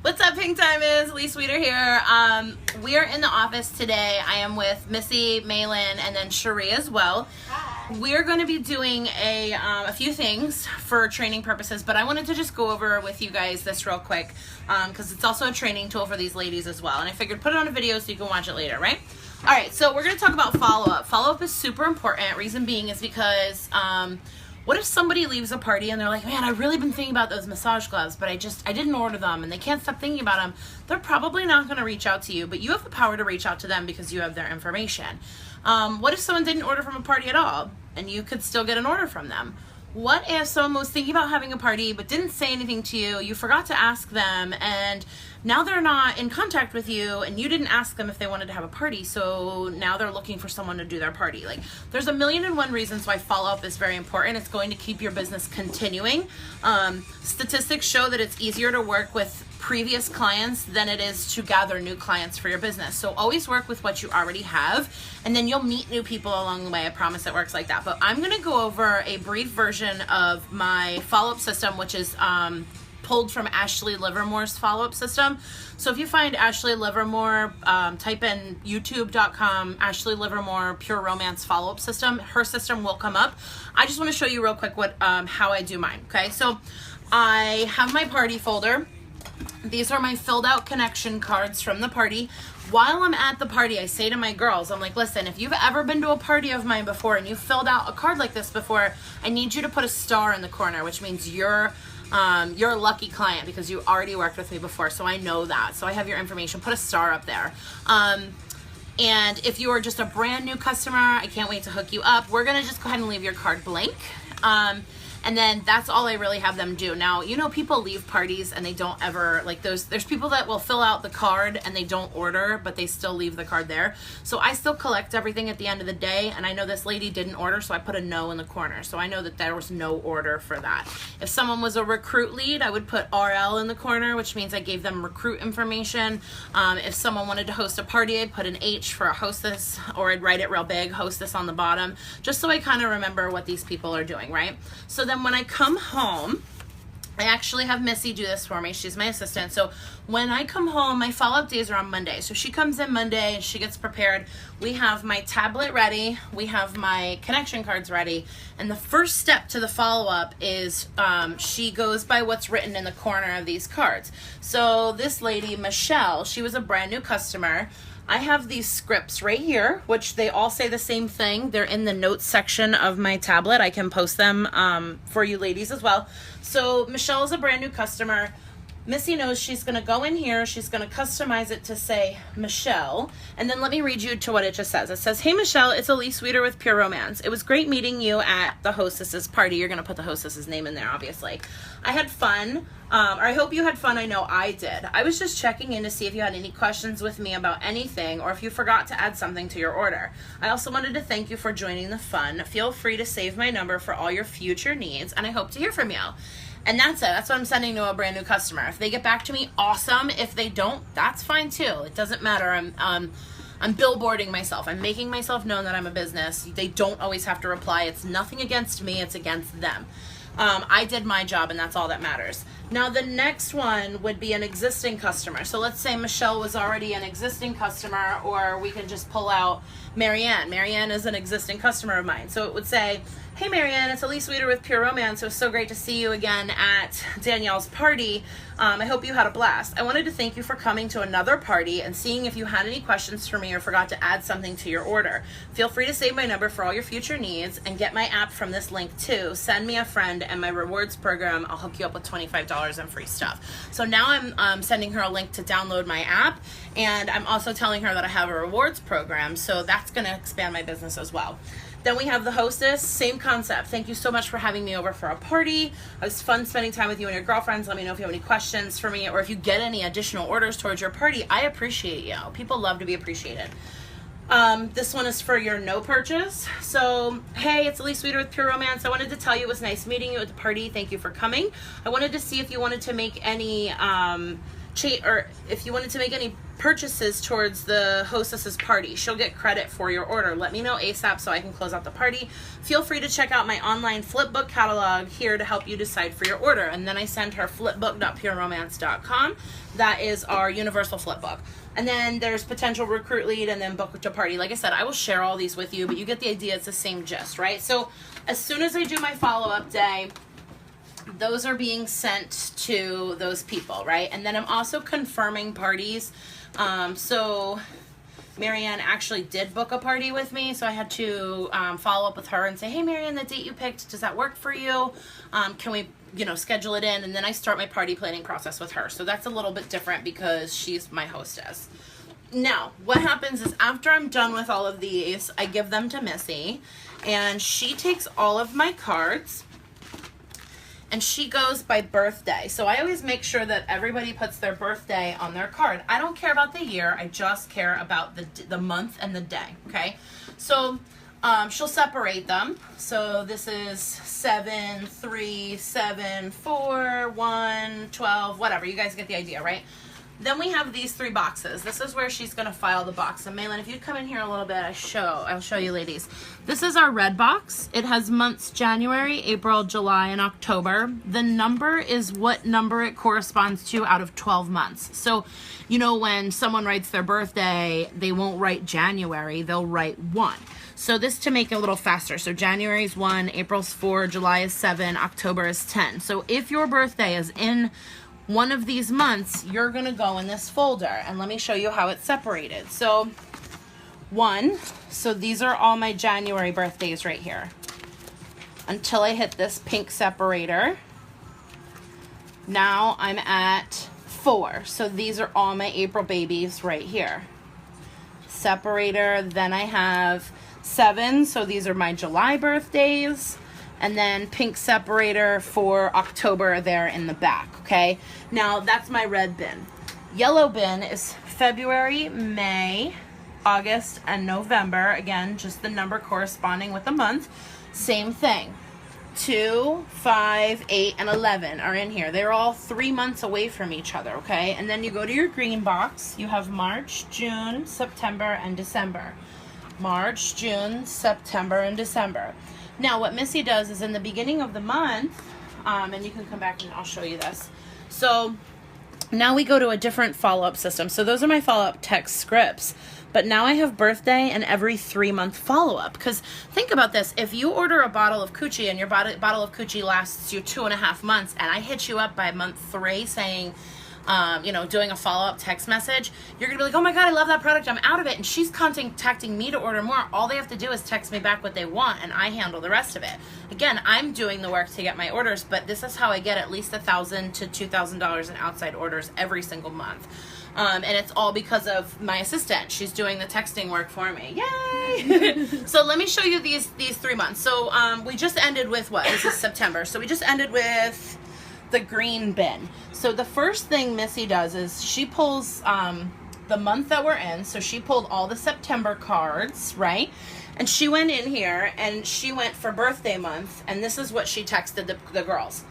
What's up, Pink Diamonds? Lee Sweeter here. We are in the office today. I am with Missy, Malin, and then Cherie as well. Hi. We're going to be doing a few things for training purposes, but I wanted to just go over with you guys this real quick because it's also a training tool for these ladies as well. And I figured put it on a video so you can watch it later, right? All right, so we're going to talk about follow-up. Follow-up is super important. Reason being is because what if somebody leaves a party and they're like, man, I've really been thinking about those massage gloves, but I didn't order them, and they can't stop thinking about them. They're probably not going to reach out to you, but you have the power to reach out to them because you have their information. What if someone didn't order from a party at all and you could still get an order from them? What if someone was thinking about having a party but didn't say anything to you, you forgot to ask them, and now they're not in contact with you and you didn't ask them if they wanted to have a party, so now they're looking for someone to do their party. Like, there's 1,000,001 reasons why follow-up is very important. It's going to keep your business continuing. Statistics show that it's easier to work with previous clients than it is to gather new clients for your business. So always work with what you already have, and then you'll meet new people along the way. I promise it works like that. But I'm going to go over a brief version of my follow-up system, which is pulled from Ashley Livermore's follow-up system. So if you find Ashley Livermore, type in youtube.com, Ashley Livermore Pure Romance follow-up system. Her system will come up. I just want to show you real quick what how I do mine. Okay, so I have my party folder. These are my filled out connection cards from the party. While I'm at the party, I say to my girls, I'm like, listen, if you've ever been to a party of mine before and you filled out a card like this before, I need you to put a star in the corner, which means you're a lucky client because you already worked with me before. So I know that. So I have your information. Put a star up there. And if you are just a brand new customer, I can't wait to hook you up. We're going to just go ahead and leave your card blank. And then that's all I really have them do. Now, you know, people leave parties and they don't ever, like, there's people that will fill out the card and they don't order, but they still leave the card there. So I still collect everything at the end of the day, and I know this lady didn't order, so I put a no in the corner. So I know that there was no order for that. If someone was a recruit lead, I would put RL in the corner, which means I gave them recruit information. If someone wanted to host a party, I'd put an H for a hostess, or I'd write it real big, hostess on the bottom, just so I kind of remember what these people are doing, right? So then when I come home, I actually have Missy do this for me. She's my assistant. So when I come home, my follow-up days are on Monday. So she comes in Monday and she gets prepared. We have my tablet ready. We have my connection cards ready. And the first step to the follow-up is she goes by what's written in the corner of these cards. So this lady, Michelle, she was a brand new customer. I have these scripts right here, which they all say the same thing. They're in the notes section of my tablet. I can post them for you ladies as well. So Michelle is a brand new customer. Missy knows she's going to go in here. She's going to customize it to say Michelle. And then let me read you to what it just says. It says, hey, Michelle, it's Lee Sweeter with Pure Romance. It was great meeting you at the hostess's party. You're going to put the hostess's name in there, obviously. I had fun. Or I hope you had fun. I know I did. I was just checking in to see if you had any questions with me about anything or if you forgot to add something to your order. I also wanted to thank you for joining the fun. Feel free to save my number for all your future needs, and I hope to hear from you. And that's it. That's what I'm sending to a brand new customer. If they get back to me, awesome. If they don't, that's fine too. It doesn't matter. I'm billboarding myself. I'm making myself known that I'm a business. They don't always have to reply. It's nothing against me. It's against them. I did my job, and that's all that matters. Now, the next one would be an existing customer. So let's say Michelle was already an existing customer, or we can just pull out Marianne. Marianne is an existing customer of mine. So it would say, hey, Marianne, it's Lee Sweeter with Pure Romance. It was so great to see you again at Danielle's party. I hope you had a blast. I wanted to thank you for coming to another party and seeing if you had any questions for me or forgot to add something to your order. Feel free to save my number for all your future needs and get my app from this link too. Send me a friend and my rewards program. I'll hook you up with $25 in free stuff. So now I'm sending her a link to download my app, and I'm also telling her that I have a rewards program. So that's going to expand my business as well. Then we have the hostess, same concept. Thank you so much for having me over for a party. It was fun spending time with you and your girlfriends. Let me know if you have any questions for me or if you get any additional orders towards your party. I appreciate you. People love to be appreciated. This one is for your no purchase. So, hey, it's Lee Sweeter with Pure Romance. I wanted to tell you it was nice meeting you at the party. Thank you for coming. I wanted to see if you wanted to make any or if you wanted to make any purchases towards the hostess's party, she'll get credit for your order. Let me know ASAP so I can close out the party. Feel free to check out my online flipbook catalog here to help you decide for your order. And then I send her flipbook.pureromance.com. That is our universal flipbook. And then there's potential recruit lead and then book to party. Like I said, I will share all these with you, but you get the idea. It's the same gist, right? So as soon as I do my follow-up day, those are being sent to those people, right? And then I'm also confirming parties. So Marianne actually did book a party with me, so I had to follow up with her and say, hey, Marianne, the date you picked, does that work for you? Can we, schedule it in? And then I start my party planning process with her. So that's a little bit different because she's my hostess. Now, what happens is after I'm done with all of these, I give them to Missy, and she takes all of my cards, and she goes by birthday. So I always make sure that everybody puts their birthday on their card. I don't care about the year. I just care about the month and the day, okay? So she'll separate them. So this is 7, 3, 7, 4, 1, 12, whatever. You guys get the idea, right? Then we have these 3 boxes. This is where she's going to file the box. And Maylin, if you come in here a little bit, I'll show you ladies. This is our red box. It has months January, April, July, and October. The number is what number it corresponds to out of 12 months. So, when someone writes their birthday, they won't write January, they'll write 1. So this to make it a little faster. So January is 1, April's 4, July is 7, October is 10. So if your birthday is in one of these months, you're going to go in this folder. And let me show you how it's separated. So 1, so these are all my January birthdays right here. Until I hit this pink separator. Now I'm at 4. So these are all my April babies right here. Separator, then I have 7, so these are my July birthdays. And then pink separator for October there in the back, okay? Now, that's my red bin. Yellow bin is February, May, August, and November. Again, just the number corresponding with the month. Same thing. 2, 5, 8, and 11 are in here. They're all 3 months away from each other, okay? And then you go to your green box. You have March, June, September, and December. March, June, September, and December. Now, what Missy does is in the beginning of the month, and you can come back and I'll show you this. So now we go to a different follow-up system. So those are my follow-up text scripts. But now I have birthday and every 3-month follow-up. Because think about this. If you order a bottle of Coochie and your bottle of Coochie lasts you 2.5 months, and I hit you up by month 3 saying, doing a follow-up text message, you're going to be like, oh my God, I love that product. I'm out of it. And she's contacting me to order more. All they have to do is text me back what they want, and I handle the rest of it. Again, I'm doing the work to get my orders, but this is how I get at least $1,000 to $2,000 in outside orders every single month. And it's all because of my assistant. She's doing the texting work for me. Yay! So let me show you these 3 months. So we just ended with what? This is September. So we just ended with the green bin. So the first thing Missy does is she pulls the month that we're in. So she pulled all the September cards, right? And she went in here and she went for birthday month. And this is what she texted the girls.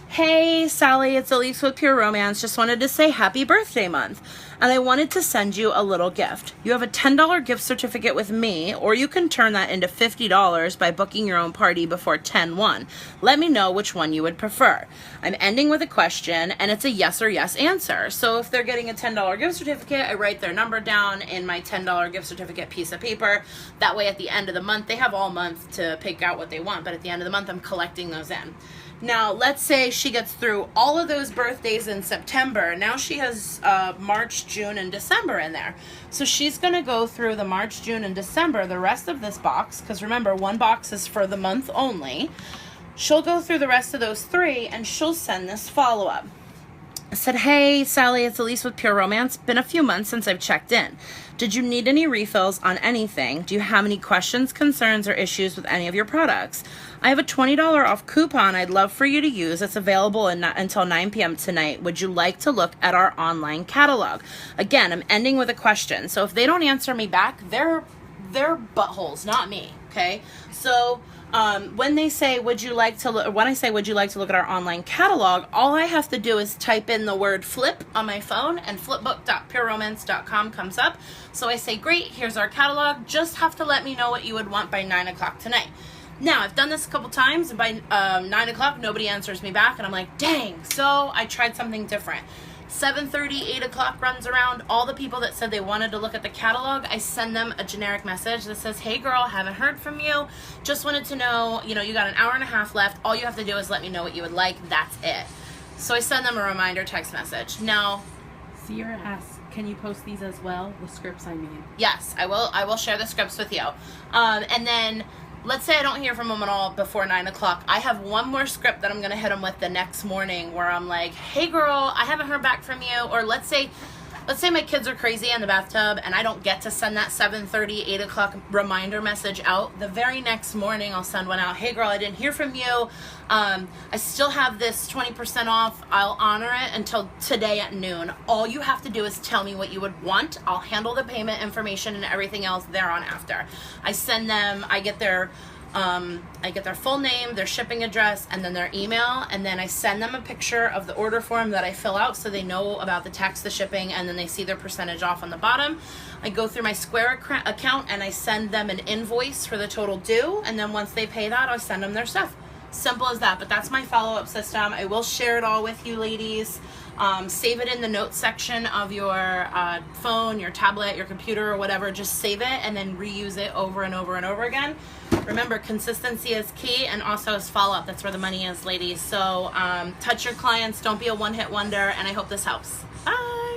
Hey, Sally, it's Elise with Pure Romance. Just wanted to say happy birthday month. And I wanted to send you a little gift. You have a $10 gift certificate with me, or you can turn that into $50 by booking your own party before 10/1. Let me know which one you would prefer. I'm ending with a question, and it's a yes or yes answer. So if they're getting a $10 gift certificate, I write their number down in my $10 gift certificate piece of paper. That way at the end of the month, they have all month to pick out what they want, but at the end of the month, I'm collecting those in. Now, let's say she gets through all of those birthdays in September. Now she has March, June, and December in there. So she's going to go through the March, June, and December, the rest of this box, because remember, one box is for the month only. She'll go through the rest of those 3, and she'll send this follow-up. I said, hey, Sally, it's Elise with Pure Romance. Been a few months since I've checked in. Did you need any refills on anything? Do you have any questions, concerns, or issues with any of your products? I have a $20 off coupon I'd love for you to use. It's available until 9 p.m. tonight. Would you like to look at our online catalog? Again, I'm ending with a question. So if they don't answer me back, they're buttholes, not me, okay? So When they say, would you like to look, when I say, would you like to look at our online catalog, all I have to do is type in the word flip on my phone and flipbook.pureromance.com comes up. So I say, great, here's our catalog. Just have to let me know what you would want by 9 o'clock tonight. Now, I've done this a couple times, and by 9 o'clock, nobody answers me back, and I'm like, dang. So I tried something different. 7:30, 8 o'clock runs around. All the people that said they wanted to look at the catalog, I send them a generic message that says, hey girl, haven't heard from you. Just wanted to know, you got an hour and a half left. All you have to do is let me know what you would like. That's it. So I send them a reminder text message. Now, Sierra asks, can you post these as well, the scripts I made? yes, I will share the scripts with you. And then let's say I don't hear from them at all before 9 o'clock. I have one more script that I'm going to hit them with the next morning where I'm like, hey girl, I haven't heard back from you. Or let's say my kids are crazy in the bathtub and I don't get to send that 7:30, 8 o'clock reminder message out. The very next morning I'll send one out. Hey girl, I didn't hear from you. I still have this 20% off. I'll honor it until today at noon. All you have to do is tell me what you would want. I'll handle the payment information and everything else thereon after. I send them, I get their full name, their shipping address, and then their email, and then I send them a picture of the order form that I fill out so they know about the tax, the shipping, and then they see their percentage off on the bottom. I go through my Square account and I send them an invoice for the total due, and then once they pay that, I'll send them their stuff. Simple as that, but that's my follow-up system. I will share it all with you ladies. Save it in the notes section of your phone, your tablet, your computer, or whatever. Just save it and then reuse it over and over and over again. Remember, consistency is key, and also is follow-up. That's where the money is, ladies. So touch your clients. Don't be a one-hit wonder, and I hope this helps. Bye.